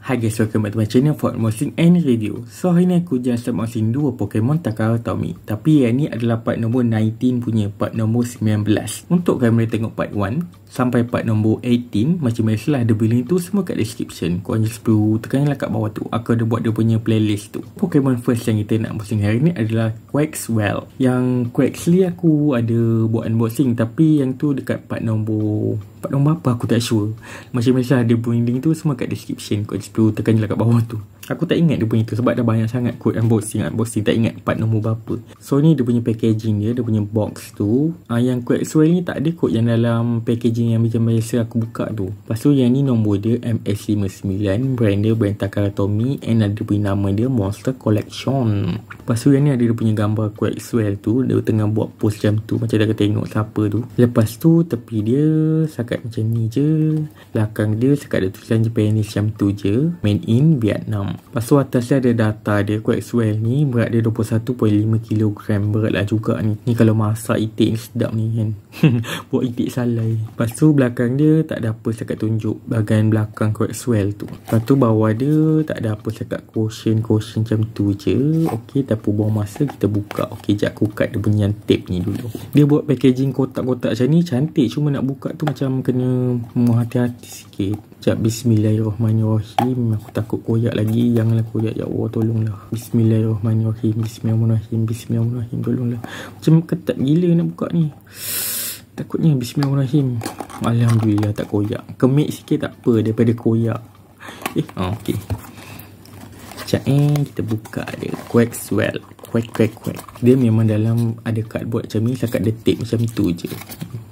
Hai guys, welcome back to my channel for unboxing and review. So hari ni aku just unboxing 2 Pokemon Takara Tomy. Tapi yang ni adalah part nombor 19 punya, part nombor 19. Untuk kalian boleh tengok part 1 sampai part nombor 18. Macam biasalah, ada link tu semua kat description. Korang just perlu tekanlah kat bawah tu. Aku ada buat dia punya playlist tu. Pokemon first yang kita nak unboxing hari ni adalah Quaxwell. Yang Quaxly aku ada buat unboxing, tapi yang tu dekat part nombor apa aku tak sure. Macam biasa ada link tu semua kat description. Kau just perlu tekan je lah kat bawah tu. Aku tak ingat dia punya tu sebab dah banyak sangat kod unboxing tak ingat part nombor berapa. So ni dia punya packaging dia punya box tu. Yang Quaxwell ni tak ada kod yang dalam packaging yang macam biasa aku buka tu. Lepas tu yang ni nombor dia MS59, brand dia brand Takara Tomy, and ada punya nama dia Monster Collection. Lepas tu yang ni ada dia punya gambar Quaxwell tu, dia tengah buat pose macam tu, macam dah tengok siapa tu. Lepas tu tepi dia sekat macam ni je, belakang dia sekat ada tulisan Japanese macam tu je, made in Vietnam. Lepas tu atas dia ada data dia. Quaxwell ni berat dia 21.5 kg, berat lah juga ni. Ni kalau masak itik ni sedap ni kan. Buat itik salai. Lepas tu belakang dia tak ada apa sekat tunjuk bahagian belakang Quaxwell tu. Lepas tu bawah dia tak ada apa sekat caution macam tu je. Ok, tak apa buang masa, kita buka. Ok, sekejap aku cut dia punya tape ni dulu. Dia buat packaging kotak-kotak macam ni, cantik. Cuma nak buka tu macam kena hati-hati sikit. Sekejap, bismillahirrahmanirrahim. Aku takut koyak lagi. Janganlah koyak, ya Allah tolonglah. Bismillahirrahmanirrahim. Bismillahirrahmanirrahim. Tolonglah. Macam ketat gila nak buka ni. Takutnya bismillahirrahmanirrahim. Alhamdulillah tak koyak. Kemik sikit tak apa daripada koyak. Ok. Sekejap kita buka dia. Quaxwell. Quack. Dia memang dalam ada cardboard macam ni, sekat dia tape macam tu je.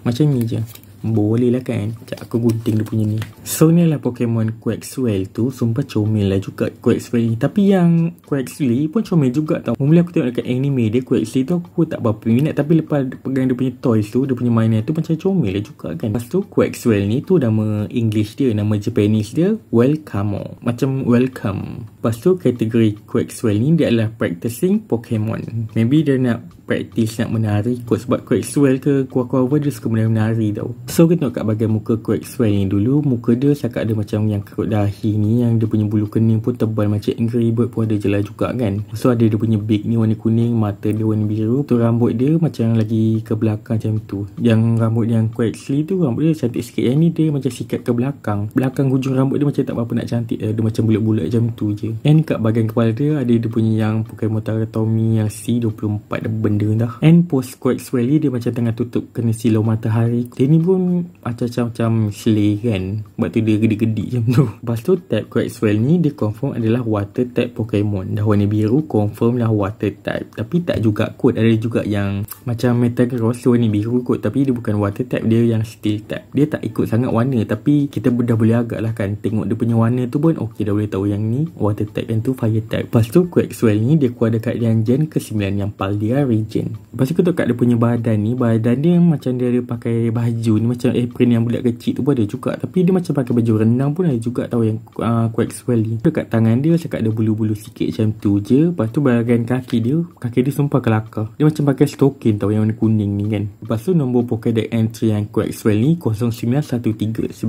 Macam ni je. Boleh lah kan. Sekejap aku gunting dia punya ni. So ni lah Pokemon Quaxwell tu. Sumpah comel lah juga Quaxwell ni. Tapi yang Quaxly pun comel juga tau. Mula aku tengok dekat anime dia, Quaxly tu aku tak berapa minat. Tapi lepas pegang dia punya toys tu, dia punya mainan tu macam comel lah juga kan. Lepas tu Quaxwell ni tu nama English dia, nama Japanese dia Welcome. Macam welcome. Lepas tu kategori Quaxwell ni dia adalah practicing Pokemon. Maybe dia nak practice nak menari kot. Sebab Quaxwell ke kuah-kuah dia suka menari tau. So kita tengok kat bahagian muka Quaxwell ni dulu. Muka dia sekat ada macam yang kerut dahi ni, yang dia punya bulu kening pun tebal macam Angry Bird pun ada je lah juga kan. So ada dia punya beak ni warna kuning, mata dia warna biru. Tu rambut dia macam lagi ke belakang macam tu. Yang rambut yang Quaxly tu rambut dia cantik sikit. Yang ni dia macam sikat ke belakang. Belakang hujung rambut dia macam tak berapa nak cantik. Dia macam bulat-bulat macam tu je. Yang ni kat bahagian kepala dia ada dia punya yang Pokemon Takara Tomy yang C24 benda dah. And post Quaxwell ni dia macam tengah tutup kena silau matahari. Dia ni pun macam slay kan. Sebab tu dia gede-gede macam tu. Lepas tu type Quaxwell ni dia confirm adalah water type Pokemon. Dah warna biru confirm lah water type. Tapi tak juga kot. Ada juga yang macam Metagross warna biru kot, tapi dia bukan water type, dia yang steel type. Dia tak ikut sangat warna, tapi kita dah boleh agak lah kan. Tengok dia punya warna tu pun ok, dah boleh tahu yang ni water type, yang tu fire type. Lepas tu Quaxwell ni dia keluar dekat yang gen ke-9 yang Paldea region. Lepas tu kita kat dia punya badan ni. Badan dia macam dia ada pakai baju ni, macam apron yang budak kecil tu pun ada juga. Tapi dia macam pakai baju renang pun ada juga tau yang Quaxwell ni. Dekat tangan dia sekat ada bulu-bulu sikit macam tu je. Lepas tu bahagian kaki dia sumpah kelakar. Dia macam pakai stokin tau yang warna kuning ni kan. Lepas tu nombor Pokédex entry yang Quaxwell ni 0913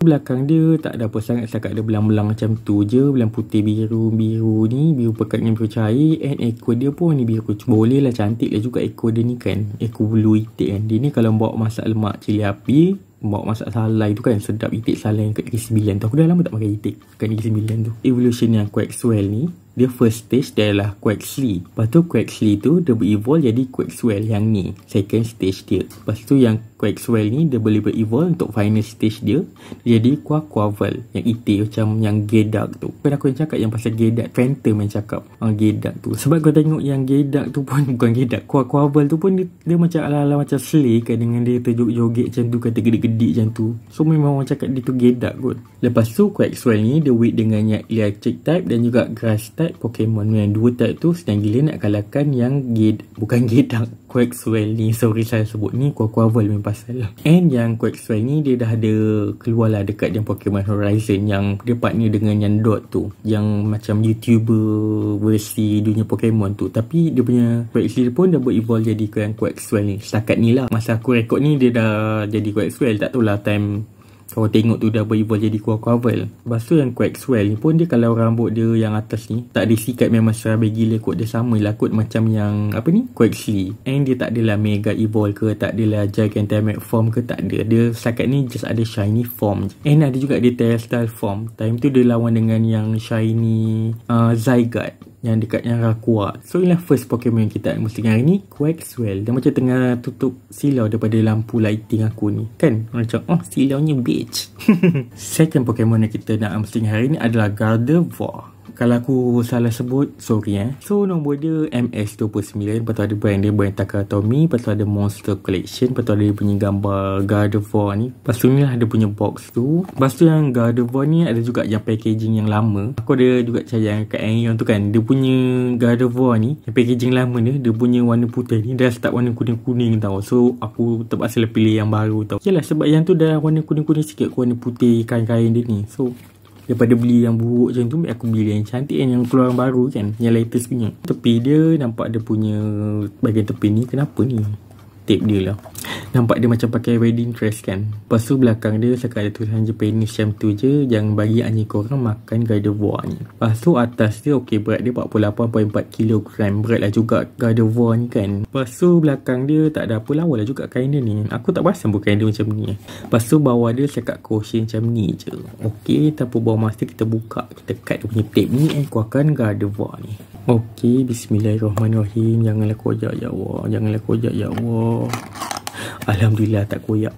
Belakang dia tak ada apa sangat, sekat ada belang-belang macam tu je. Belang putih biru ni, biru pekat dengan biru cair. And ekor dia pun ni biru. Boleh lah, cantik lah juga ekor dia ni kan. Ekor bulu itik kan. Dia ni kalau bawa masak lemak cili api, bawa masak salai tu kan, sedap itik salai yang kat Negeri 9 tu. Aku dah lama tak makan itik kat Negeri 9 tu. Evolution yang Quaxwell ni, dia first stage dia adalah Quaxly. Lepas tu Quaxly tu dia berevolve jadi Quaxwell yang ni, second stage dia. Lepas tu yang Quaxwell ni dia boleh berevolve untuk final stage dia jadi Quaquaval yang itik macam yang Gedak tu. Kan aku yang cakap yang pasal Gedak Phantom yang cakap Gedak tu. Sebab kau tengok yang Gedak tu pun bukan Gedak, Quaquaval tu pun dia macam ala-ala macam Slay kan, dengan dia terjoget macam tu, kata gede-gede macam tu. So memang orang cakap dia tu Gedak kot. Lepas tu Quaxwell ni dia weak dengan yang electric type dan juga grass type Pokemon. Yang dua type tu senang gila nak kalahkan yang bukan Gedak, Quaxwell ni. Sorry saya sebut ni Quaquaval memang pasal. And yang Quaxwell ni dia dah ada keluar lah dekat yang Pokemon Horizon, yang dia partner dengan yang Dot tu, yang macam YouTuber versi dunia Pokemon tu. Tapi dia punya Quaxly pun dah berevolve jadi ke yang Quaxwell ni. Setakat ni lah masa aku rekod ni dia dah jadi Quaxwell. Tak tahulah time Kalau tengok tu dah berevolve jadi Quaquaval. Lepas tu yang Quaxwell ni pun dia kalau rambut dia yang atas ni tak ada sikat memang serabai gila kot. Dia sama lah kot macam yang apa ni, Quaxly. And dia tak adalah mega evolve ke, tak adalah Gigantamax form ke, tak ada. Dia setakat ni just ada shiny form. And ada juga dia terrestrial form. Time tu dia lawan dengan yang shiny Zygarde yang dekat yang Rakua. So inilah first Pokemon kita musim hari ni, Quaxwell. Dia macam tengah tutup silau daripada lampu lighting aku ni. Kan? Macam silaunya bitch. Second Pokemon yang kita nak musim hari ni adalah Gardevoir. Kalau aku salah sebut, sorry So nombor dia MS29. Lepas tu ada brand dia, brand Takatomi. Lepas tu ada Monster Collection. Lepas tu ada dia punya gambar Gardevoir ni. Lepas tu ni lah dia punya box tu. Lepas tu yang Gardevoir ni ada juga yang packaging yang lama. Aku ada juga sayang kat Aeon tu kan. Dia punya Gardevoir ni, yang packaging lama ni, dia punya warna putih ni dah start warna kuning-kuning tau. So aku terpaksa pilih yang baru tau. Yalah sebab yang tu dah warna kuning-kuning sikit, warna putih kain-kain dia ni. So daripada beli yang buruk macam tu, aku beli yang cantik kan, yang keluaran baru kan, yang latest punya. Tepi dia nampak dia punya bahagian tepi ni, kenapa ni? Tape dia lah. Nampak dia macam pakai wedding dress kan. Lepas tu belakang dia sekat ada tulisan Japanese macam tu je. Jangan bagi anjing korang makan Gardevoir ni. Lepas tu atas dia berat dia 48.4 kg. Berat lah juga Gardevoir ni kan. Lepas tu belakang dia tak ada apa, lawa lah juga kain dia ni. Aku tak perasan pun kain dia macam ni. Lepas tu bawah dia sekat caution macam ni je. Okey, tanpa buang masa kita buka. Kita cut dia punya tape ni keluarkan Gardevoir ni. Okey, bismillahirrahmanirrahim. Janganlah koyak ya Allah. Janganlah koyak ya Allah. Alhamdulillah tak koyak.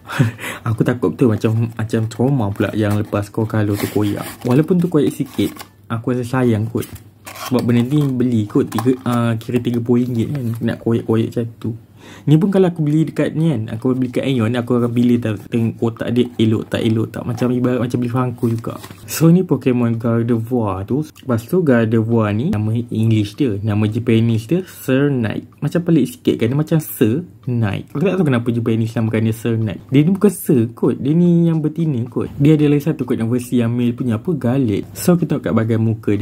Aku takut tu macam trauma pula yang lepas kalau tu koyak. Walaupun tu koyak sikit, aku rasa sayang kot. Sebab benda ni beli kot kira RM30 kan. Nak koyak-koyak macam tu. Ni pun kalau aku beli dekat ni kan, aku beli kat Aeon, aku akan pilih tengok kotak dia elok tak. Macam ibarat macam beli Funko juga. So ni Pokemon Gardevoir tu. Lepas tu Gardevoir ni nama English dia, nama Japanese dia Sir Knight. Macam pelik sikit kan, dia macam Sir Knight. Aku tak tahu kenapa Japanese namakan dia Sir Knight. Dia ni bukan Sir kot, dia ni yang betina kot. Dia ada lagi satu kot yang versi yang male punya, apa, Galit. So kita tengok kat bahagian muka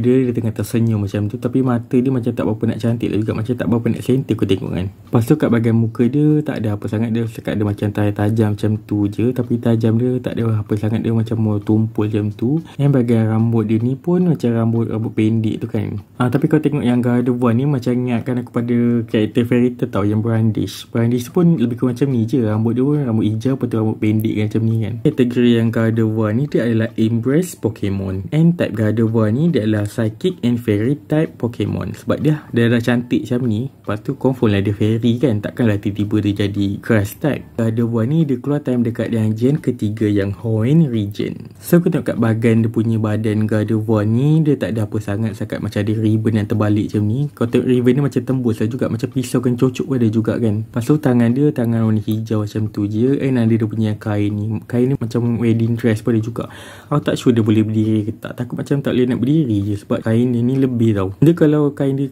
dia tengah tersenyum macam tu. Tapi mata dia macam tak berapa nak cantik lah juga. Macam tak berapa nak center aku tengok kan. Lepas tu kat bahagian muka dia tak ada apa sangat. Dia sekat ada macam tajam macam tu je. Tapi tajam dia tak ada apa sangat. Dia macam mau tumpul macam tu. Yang bahagian rambut dia ni pun macam rambut pendek tu kan. Tapi kalau tengok yang Gardevoir ni macam ingatkan aku pada karakter Fairy Tail tau, yang Brandish. Brandish pun lebih kurang macam ni je. Rambut dia pun rambut hijau, lepas tu rambut pendek kan, macam ni kan. Kategori yang Gardevoir ni dia adalah Embrace Pokemon. And type Gardevoir ni dia adalah Psychic and Fairy type Pokemon. Sebab dia dah cantik macam ni, lepas tu confirm lah dia Fairy kan. Takkanlah tiba-tiba dia jadi Grass type. Gardevoir ni dia keluar time dekat yang gen ketiga, yang Hoenn region. So aku tengok kat bahagian dia punya badan Gardevoir ni, dia tak ada apa sangat, sekat macam ada ribbon yang terbalik macam ni. Kalau tengok ribbon ni macam tembus lah juga, macam pisau kan cocok ada juga kan. Lepas tu tangan dia tangan warna hijau macam tu je. And ada dia punya kain ni. Kain ni macam wedding dress pun ada juga. Aku tak sure dia boleh berdiri ke tak. Takut macam tak boleh nak berdiri je sebab kain dia ni lebih tau. Dia kalau kain dia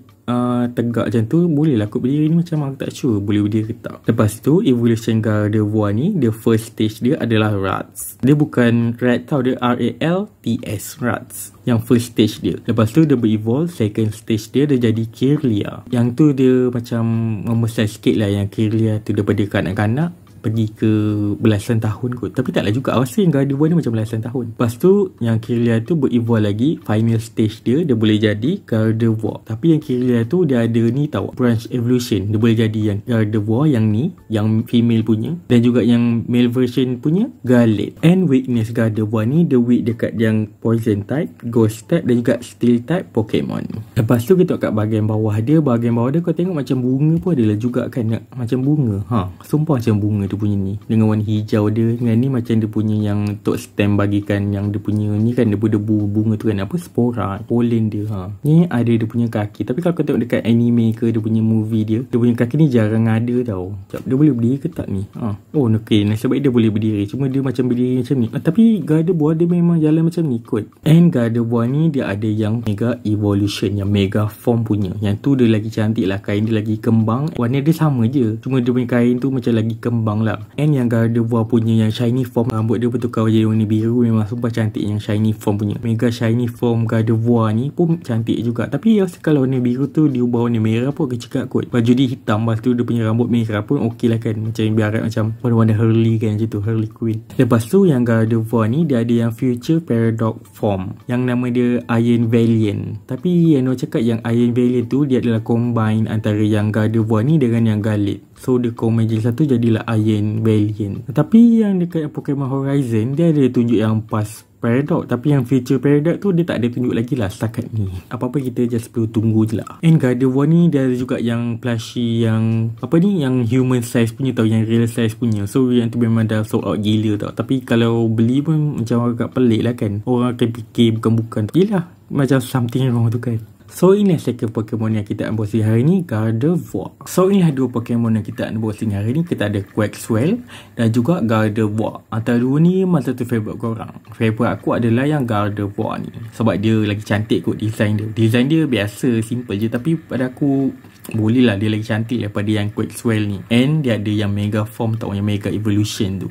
tegak macam tu, boleh lah aku berdiri ni, macam aku tak sure boleh berdiri ke tak. Lepas tu evolution Gardevoir ni, the first stage dia adalah Rats. Dia bukan rat tau, dia RALTS, Rats. Yang first stage dia. Lepas tu dia berevolve, second stage dia jadi Kirlia. Yang tu dia macam membesar sikit lah, yang Kirlia tu daripada kanak-kanak pergi ke belasan tahun kot. Tapi taklah juga, rasa yang Gardevoir ni macam belasan tahun. Lepas tu yang Kirlia tu berevolve lagi, final stage dia boleh jadi Gardevoir. Tapi yang Kirlia tu dia ada ni tau, branch evolution. Dia boleh jadi yang Gardevoir yang ni, yang female punya, dan juga yang male version punya Galit. And weakness Gardevoir ni, the weak dekat yang poison type, ghost type dan juga steel type Pokemon. Lepas tu kita kat bahagian bawah dia kau tengok macam bunga pun adalah juga kan, macam bunga. Sumpah macam bunga dia punya ni, dengan warna hijau dia. Dengan ni macam dia punya yang untuk stem bagikan yang dia punya ni kan, debu-debu bunga tu kan, apa, spora, pollen dia. Ni ada dia punya kaki. Tapi kalau kau tengok dekat anime ke dia punya movie dia punya kaki ni jarang ada tau. Dia boleh berdiri ke tak ni? Oh okay, nasib baik dia boleh berdiri, cuma dia macam berdiri macam ni. Tapi Gardevoir dia memang jalan macam ni kot. And Gardevoir ni dia ada yang Mega Evolution, yang Mega Form punya. Yang tu dia lagi cantik lah, kain dia lagi kembang. Warna dia sama je, cuma dia punya kain tu macam lagi kembang lah. And yang Gardevoir punya yang shiny form, rambut dia bertukar jadi warna biru, memang sumpah cantik yang shiny form punya. Mega shiny form Gardevoir ni pun cantik juga. Tapi kalau warna biru tu diubah warna merah pun kecil kot. Baju dia hitam, lepas tu dia punya rambut merah pun okey lah kan. Macam biarat macam warna-warna Hurley kan, macam tu, Hurley Quinn. Lepas tu yang Gardevoir ni dia ada yang Future Paradox form, yang nama dia Iron Valiant. Tapi yang orang cakap yang Iron Valiant tu dia adalah combine antara yang Gardevoir ni dengan yang Galit. So dia combine jadi satu, jadilah Iron Valiant. Tapi yang dekat Pokemon Horizon dia ada tunjuk yang Past Paradox, tapi yang Future Paradox tu dia tak ada tunjuk lagi lah setakat ni. Apa-apa kita just perlu tunggu je lah. And Gardevoir ni dia ada juga yang plushie yang yang human size punya tau, yang real size punya. So yang tu memang dah sold out gila tau. Tapi kalau beli pun macam agak pelik lah kan. Orang akan fikir bukan-bukan. Yelah, macam something wrong tu kan. So inilah second Pokemon yang kita unboxing hari ni, Gardevoir. So inilah dua Pokemon yang kita unboxing hari ni. Kita ada Quaxwell dan juga Gardevoir. Antara dua ni mana satu favourite korang? Favourite aku adalah yang Gardevoir ni, sebab dia lagi cantik kot design dia. Design dia biasa, simple je, tapi pada aku boleh lah dia lagi cantik daripada yang Quaxwell ni. And dia ada yang Mega Form tau, yang Mega Evolution tu.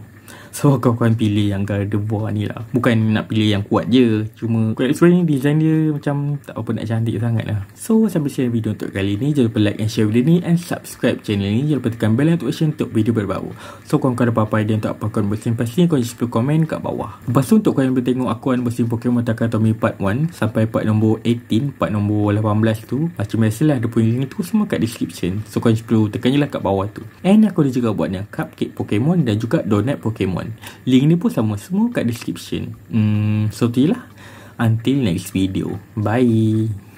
So kawan-kawan pilih yang Gardevoir ni lah. Bukan nak pilih yang kuat je, cuma Quaxwell ni design dia macam tak apa nak cantik sangat lah. So sampai sini video untuk kali ni. Jangan lupa like and share video ni, and subscribe channel ni. Jangan lupa tekan bell notification untuk video terbaru. So kawan-kawan ada apa-apa idea untuk apa kau unboxing, pastinya kau just perlu komen kat bawah. Lepas tu untuk kau yang boleh tengok aku unboxing Pokemon Takatomi Part 1 sampai part nombor 18, part nombor 18 tu, macam biasalah ada pun link tu semua kat description. So kau just perlu tekan je lah kat bawah tu. And aku ada juga buatnya cupcake Pokemon dan juga donut Pokemon. Link ni pun sama semua kat description. So tu je lah. Until next video. Bye.